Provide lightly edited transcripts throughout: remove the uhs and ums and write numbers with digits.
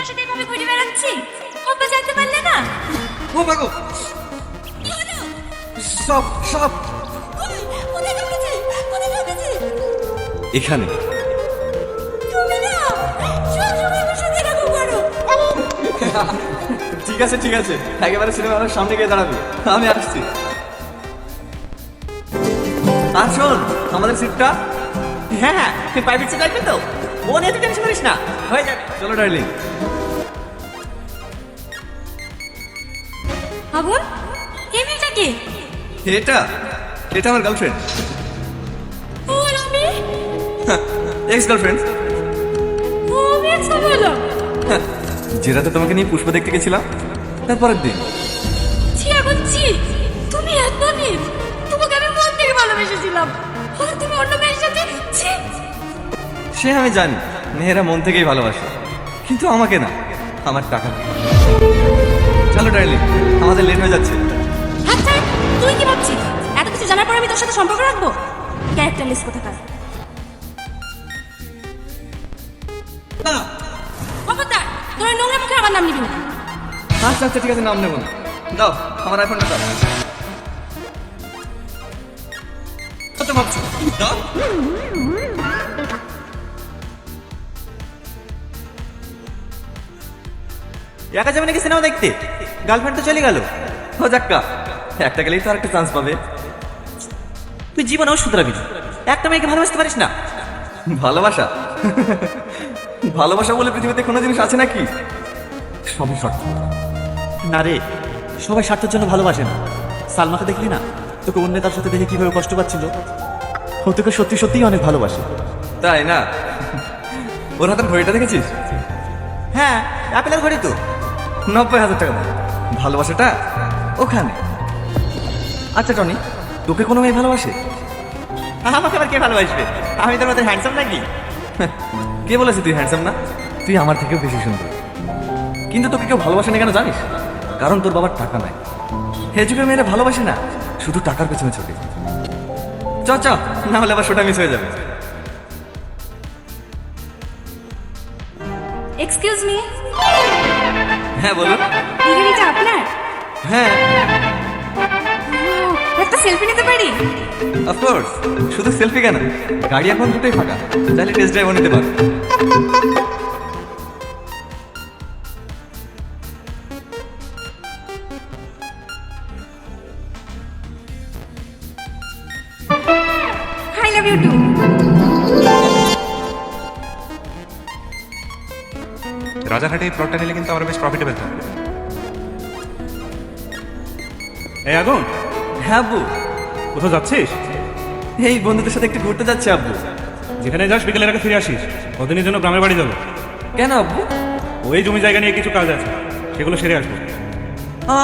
তোমার সাথে এভাবে ঘুরে বেড়াচ্ছি, আব্বা জানতে পারলে না? ও মাগো, কি হলো? সব সব কোথায় ঢুকেছে? কোথায় ঢুকেছে? এখানে। তুমি না সব সময় আমার সাথে এরকম করো। ঠিক আছে ঠিক আছে, একেবারে সিনেমা হলের সামনে গিয়ে দাঁড়াবি, আমি আসছি। আর শোন, আমাদের সিটটা। হ্যাঁ হ্যাঁ, তুই প্রাইভেট সিট রাখবি তো? ও নিয়ে তুই টেনশন করিস না, হয়ে যাবে। চলো ডার্লিং। আবুল, এই মেয়েটা কে? এটা এটা আমার গার্লফ্রেন্ড, ও আমি এক্স গার্লফ্রেন্ড। ও আমি একসাথে বললাম। যেটাতে তোমাকে নিয়ে পুষ্প দেখতে গেছিলাম তারপরের দিন। ছি আবুল ছি, তুমি এত নিজ, তোমাকে আমি মন থেকে ভালোবেসেছিলাম, আর তুমি অন্য মেয়ের সাথে ছি। সে আমি জানি, মেয়েরা মন থেকেই ভালোবাসে, কিন্তু আমাকে না, আমার টাকা নেই। চলো ডার্লিং, আমাদের লেট হয়ে যাচ্ছে। আচ্ছা, তুই কি ভাবছিস এত কিছু জানার পর আমি তোর সাথে সম্পর্ক রাখবো? ক্যারেক্টারলেস কোথাকার। খবরদার, তোর ওই নোংরা মুখে আমার নাম নিবি না। আচ্ছা আচ্ছা ঠিক আছে, নাম নেবো না। দাও আমার আইফোনটা দাও। কত ভাবছো? দাও। একা যাবে নাকি সিনেমা দেখতে? গার্লফ্রেন্ড তো চলে গেল। ও যাক্কা, একটা গেলেই তো আরেকটা চান্স পাবে। তুই জীবনেও শুধরাবি না, একটা মেয়েকে ভালোবাসতে পারিস না? ভালোবাসা ভালোবাসা বলে পৃথিবীতে কোনো জিনিস আছে নাকি? সবই শর্ত। না রে, সবাই স্বার্থের জন্য ভালোবাসে না। সালমাকে দেখলি না, তোকে অন্য তার সাথে দেখে কিভাবে কষ্ট পাচ্ছিল? ও তোকে সত্যি সত্যিই অনেক ভালোবাসে। তাই না? ওর হাতের ঘড়িটা দেখেছিস? হ্যাঁ, অ্যাপেলের ঘড়ি তো। 90,000 টাকা দাম। ভালোবাসাটা ওখানে। আচ্ছা টনি, তোকে কোনো মেয়ে ভালোবাসে? আমাকে আবার কে ভালোবাসবে? আমি তোর মতো হ্যান্ডসাম নাকি? কে বলেছে তুই হ্যান্ডসাম না? তুই আমার থেকেও বেশি সুন্দর। কিন্তু তোকে কেউ ভালোবাসে না কেন জানিস? কারণ তোর বাবার টাকা নাই। হে যুগের মেয়েরা ভালোবাসে না, শুধু টাকার পেছনে ছোটে। চ চ, না হলে আবার শোটা মিস হয়ে যাবে। এক্সকিউজ মি, হ্যাঁ বলুন। এই গাড়িটা আপনার? হ্যাঁ ও, একটা সেলফি নিতে পারি? অফকোর্স, শুধু সেলফি কেন, গাড়ি এখন দুটোই ফাঁকা, চাইলে টেস্ট ড্রাইভও নিতে পারো। I love you too. রাজারহাটে এই প্লটটা নিলে কিন্তু আমরা বেশ প্রফিটেবল থাকবে। এই আগুন, হ্যাঁ আব্বু, কোথাও যাচ্ছিস? এই বন্ধুদের সাথে একটু ঘুরতে যাচ্ছে আব্বু। যেখানে যাস বিকেলের আগে ফিরে আসিস। কদিনের জন্য গ্রামের বাড়ি যাবো। কেন আব্বু? ওই জমি জায়গা নিয়ে কিছু কাজ আছে, সেগুলো সেরে আসবো।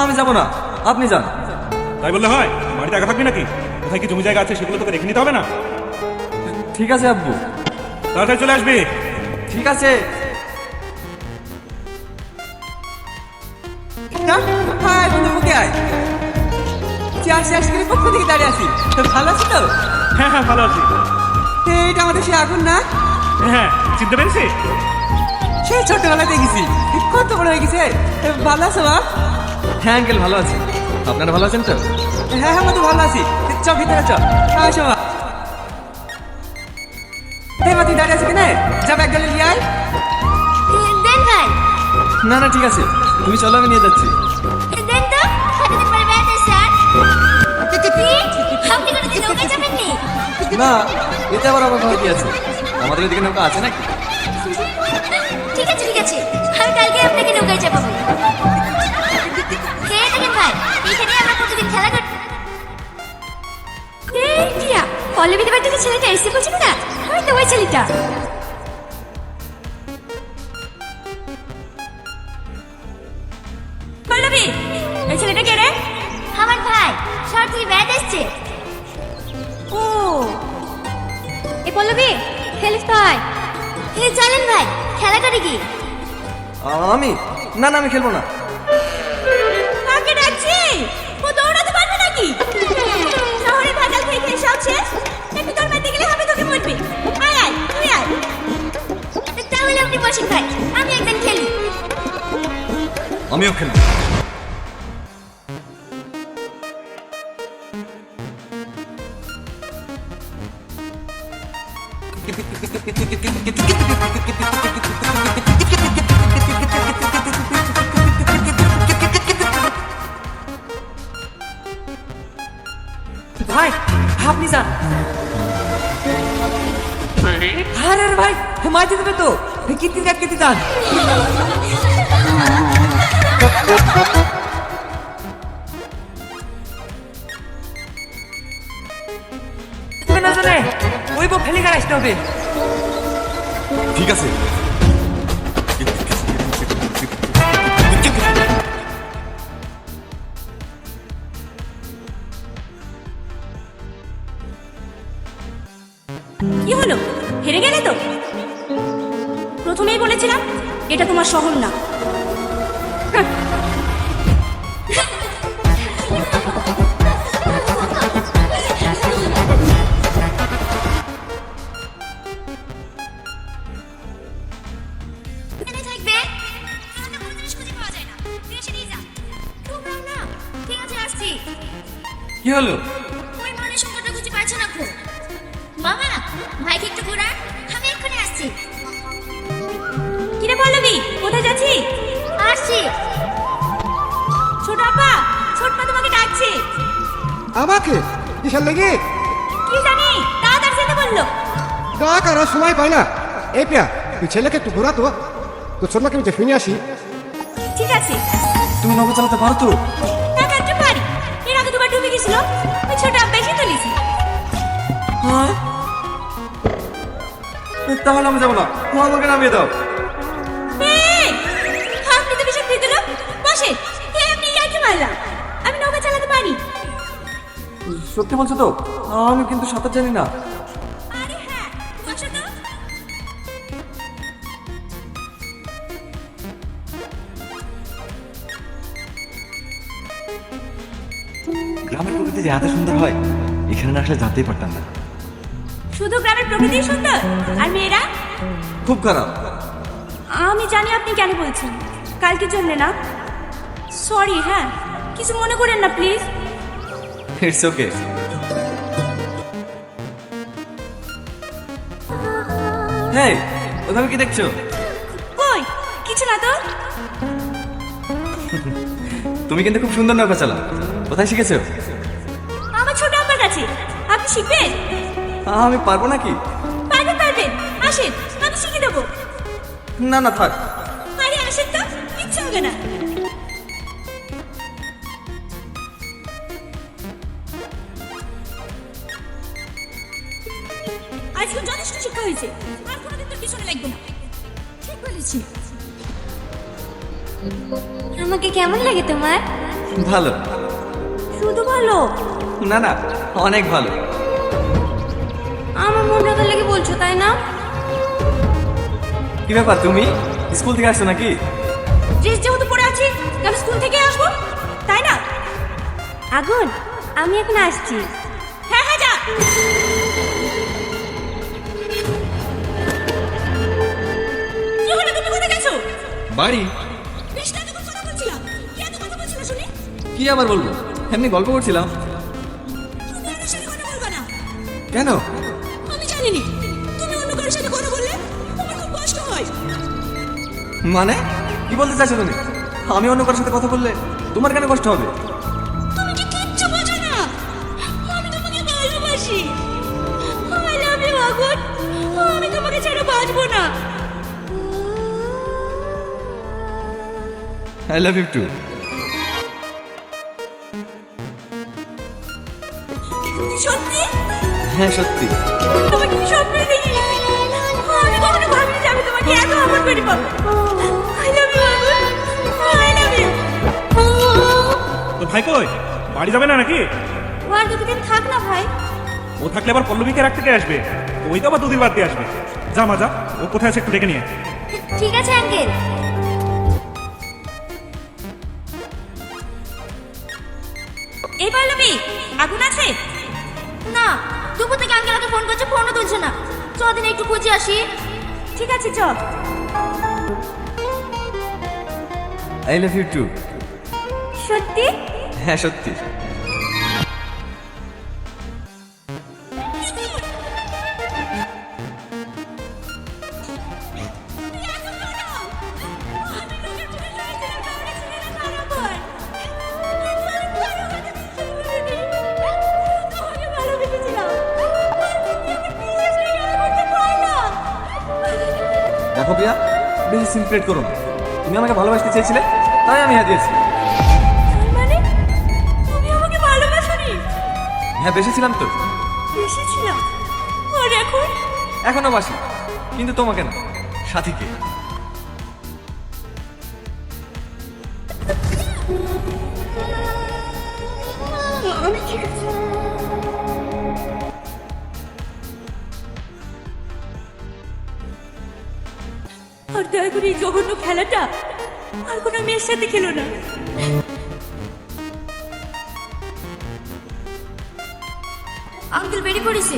আমি যাবো না, আপনি যান। তাই বললে হয়? বাড়িতে একা থাকবি নাকি? কোথায় কি জমি জায়গা আছে সেগুলো তোকে রেখে নিতে হবে না? ঠিক আছে আব্বু। তাড়াতাড়ি চলে আসবি। ঠিক আছে। হাই বন্ধু, মুখে আয়। চেয়ার শেষ করে পক্ষ থেকে দাঁড়িয়ে আছি। তো ভালো আছি তো? হ্যাঁ হ্যাঁ, ভালো আছি। এইটা আমাদের সে আগুন না? হ্যাঁ, চিনতে পেরেছিস? সেই ছোটবেলায় দেখেছি, কত বড় হয়ে গেছে। ভালো আছো বাপ? হ্যাঁ আঙ্কেল, ভালো আছি। আপনারা ভালো আছেন তো? হ্যাঁ হ্যাঁ, তো ভালো আছি। চ ভিতরে চ, আসো বাপ। এই মা, তুই দাঁড়িয়ে আছি কেন? যাবে এক গেলে নিয়ে আয়। দেন ভাই, না না ঠিক আছে, তুমি চলো, আমি নিয়ে যাচ্ছি। দেন তো, কতদিন পরে বেড়াতে স্যার। আপনি কোনোদিন নৌকায় যাবেননি? না, এতে আবার অবাক হওয়ার কি আছে? আমাদের এদিকে নৌকা আছে নাকি? ঠিক আছে ঠিক আছে, আমি কালকে আপনাকে নৌকায় চাপাবো। কে দেখেন ভাই, এখানে আমরা প্রতিদিন খেলা করি। এই টিয়া, পল্লবীদের বাড়িতে ছেলেটা এসে বলছিল না, আমি তো ওই ছেলেটা। পল্লবী, এই ছেলেটা কে রে? আমার ভাই, শহর থেকে বেড়াতে এসছে। ও, এ পল্লবী, খেলিস ভাই? এই চলেন ভাই, খেলা করে কি? আমি না না, আমি খেলবো না। কাকে ডাকছি? ও দৌড়াতে পারবে নাকি? শহরে ভেজাল খেয়ে খেয়ে সব শেষ, একটু তোর মারতে গেলে হবে তোকে মরবি। আয় আয়, তুই আয়। তাহলে আপনি বসেন ভাই, আমি একদিন খেলি। আমিও খেলবো। ভাই আপনি যান। আরে আরে ভাই মাইতে দেবে তো, কীর্তি যান কীর্তি যান। না জানে ওই বউ ফেলে গাড়াইতে হবে। ঠিক আছে। কি হলো, হেরে গেলে তো? প্রথমেই বলেছিলাম এটা তোমার শহর না। এখানে থাকবে, তাহলে কোনো জিনিস খুঁজে পাওয়া যায় না। তুই এসে নিয়ে যা। তোমরাও না, ঠিক আছে আসছি। কি হলো? ওই মনের সুন্দরটা খুঁজে পাচ্ছ না খুব। বাবা, ভাইকে একটু ঘোরা, আমি এক্ষুনি আসছি। কিরে পল্লবী, কোথায় যাচ্ছি? আসছি। ছোট আপা, ছোট মা তোমাকে ডাকছে। আমাকে কিসের লেগে? কি জানি, তাড়াতাড়ি যেতে বললো। ডাক আর সময় পাই না। এই পিয়া তুই ছেলেকে একটু ঘোরা তো, তোর ছোটমাকে আমি ফিরে আসি। ঠিক আছে। তুমি নৌকা চালাতে পারো তো? টাকা একটু পারি, এর আগে দুবার ডুবে গেছিল, ওই ছোট আব্বা এসে তুলিছি। হ্যাঁ, তাহলে আমি যাবো না, আমাকে নামিয়ে দাও। এই, আপনি তো বিশাল ভিতর বসে, আপনি ইয়ার্কি মারলাম, আমি নৌকা চালাতে পারি। সত্যি বলছো তো? আমি কিন্তু সাঁতার জানি না। আরে হ্যাঁ, বসো তো। গ্রামের প্রকৃতি যে এত সুন্দর হয়, এখানে না আসলে জানতেই পারতাম না। শুধু গ্রামের প্রকৃতি সুন্দর, আর মেয়েরা? খুব খারাপ। আমি জানি আপনি কেন বলছেন, কালকে জন্য না। সরি, হ্যাঁ, কিছু মনে করেন না প্লিজ। It's okay. হেই, ওখানে কি দেখছো? কই, কিছু না তো। তুমি কিন্তু খুব সুন্দর নৌকা চালাও, কোথায় শিখেছো? আমার ছোট আব্বার কাছে। আপনি শিখবেন? আমি পারবো নাকি? পারবেন পারবেন, আসেন, আমি শিখিয়ে দেবো। না না, থাক। আরে আসেন তো, কিচ্ছু হবে না। আজকে যথেষ্ট শিক্ষা হয়েছে, আর কোনোদিন তোর পিছনে লাগবে না। ঠিক বলেছি। আমাকে কেমন লাগে তোমার? ভালো। শুধু ভালো? না না, অনেক ভালো। আমার মন রাখার লেগে বলছো, তাই না? কি ব্যাপার, তুমি স্কুল থেকে আসছো নাকি? ড্রেস যেহেতু পরে আছি, আমি স্কুল থেকে আসবো, তাই না? আগুন, আমি এখন আসছি। হ্যাঁ হ্যাঁ, যা। কি হলো, তুমি কোথায় গেছো? বাড়ি? বেশ না, তখন কথা বলছিলাম। কি এত কথা বলছিলা শুনি? কি আবার বলবো, এমনি গল্প করছিলাম। তুমি আমার সাথে কথা বলবা না। কেন? আমি জানি নি, তুমি অন্য কারোর সাথে কথা বললে আমার খুব কষ্ট হয়। মানে কি বলতে চাইছো তুমি? আমি অন্য কারোর সাথে কথা বললে তোমার কেন কষ্ট হবে? তুমি কি কিচ্ছু বোঝো না? আমি তোমাকে ভালোবাসি। আই লাভ ইউ আগুন, আমি তোমাকে ছেড়ে বাঁচবো না। I love you too. সত্যি? হ্যাঁ সত্যি। তোমাকে কি স্বপ্নে দেখি? আমি কখনো ভাবিনি যে আমি তোমাকে এত আপন করে পাবো। আই লাভ ইউ আগুন, আই লাভ ইউ। তো ভাই কই, বাড়ি যাবে না নাকি? ও আর দুদিন থাক না ভাই। ও থাকলে আবার পল্লবীকে রাখতে কে আসবে? ওই তো আবার দুদিন বাদ দিয়ে আসবে। যা মা যা, ও কোথায় আছে একটু ডেকে নিয়ে। ঠিক আছে আঙ্কেল। এই পল্লবী, আগুন আছে? না, দুপুর থেকে আঙ্কেল আমাকে ফোন করছে, ফোনও তুলছে না। চদিন একটু খুঁজে আসি। ঠিক আছে, চ। I love you too. সত্যি? হ্যাঁ সত্যি। দেখো প্রিয়া, বেশি সিনক্রেট করো না। তুমি আমাকে ভালোবাসতে চেয়েছিলে, তাই আমি হ্যাঁ দিয়েছি। মানে তুমি আমাকে ভালোবাসোনি? হ্যাঁ বেসেছিলাম তো। এসেছিলাম আর এখন? এখনো বাসি, কিন্তু তোমাকে না, সাথীকে। আমি ঠিক আছে। আর দয়া করে এই জঘন্য খেলাটা আর কোনো মেয়ের সাথে খেলো না। আঙ্কেল বেরিয়ে পড়েছে,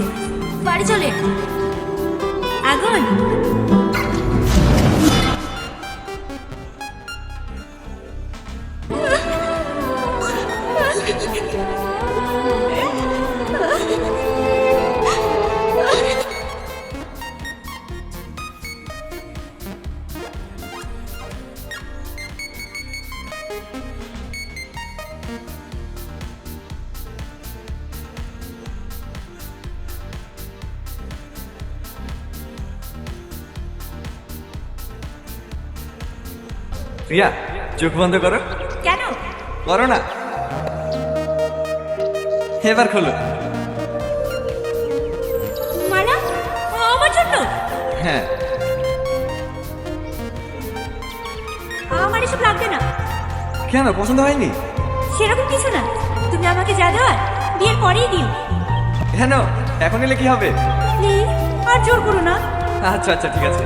বাড়ি চলে। আগুন প্রিয়া, চোখ বন্ধ করো। কেন? করো না, এবার খোলো। মালা আমার জন্য? হ্যাঁ। আমার এসব লাগবে না। কেন, পছন্দ হয়নি? সেরকম কিছু না, তুমি আমাকে যা দেওয়ার বিয়ের পরেই দিও। কেন, এখন এলে কি হবে? প্লিজ আর জোর করো না। আচ্ছা আচ্ছা ঠিক আছে।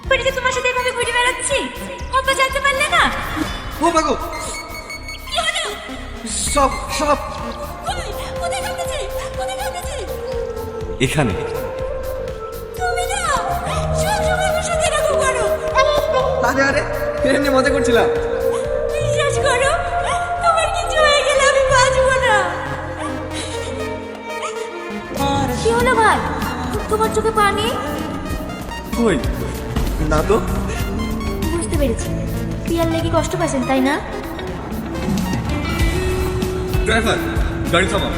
বাড়িতে তোমার সাথে এভাবে ঘুরে বেড়াচ্ছি, আব্বা জানতে পারলে না? ও মাগো, কি হলো? সব সব কোথায় যাচ্ছি? কোথায় যাচ্ছি? এখানে। তুমি না সব সময় আমার সাথে এরকম করো। আরে আরে, এমনি মজা করছিলাম। বিশ্বাস করো, তোমার কিছু হয়ে গেলে আমি বাঁচবো না। কি হলো ভাই, তোমার চোখে পানি? কই না তো। বুঝতে পেরেছি, পিয়ার লেগে কষ্ট পাচ্ছেন তাই না? ড্রাইভার, গাড়ি থামাও।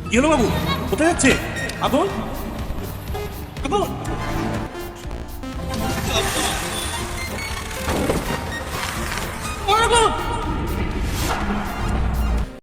কি হলো বাবু, কোথায় যাচ্ছে? আগুন আগুন আগুন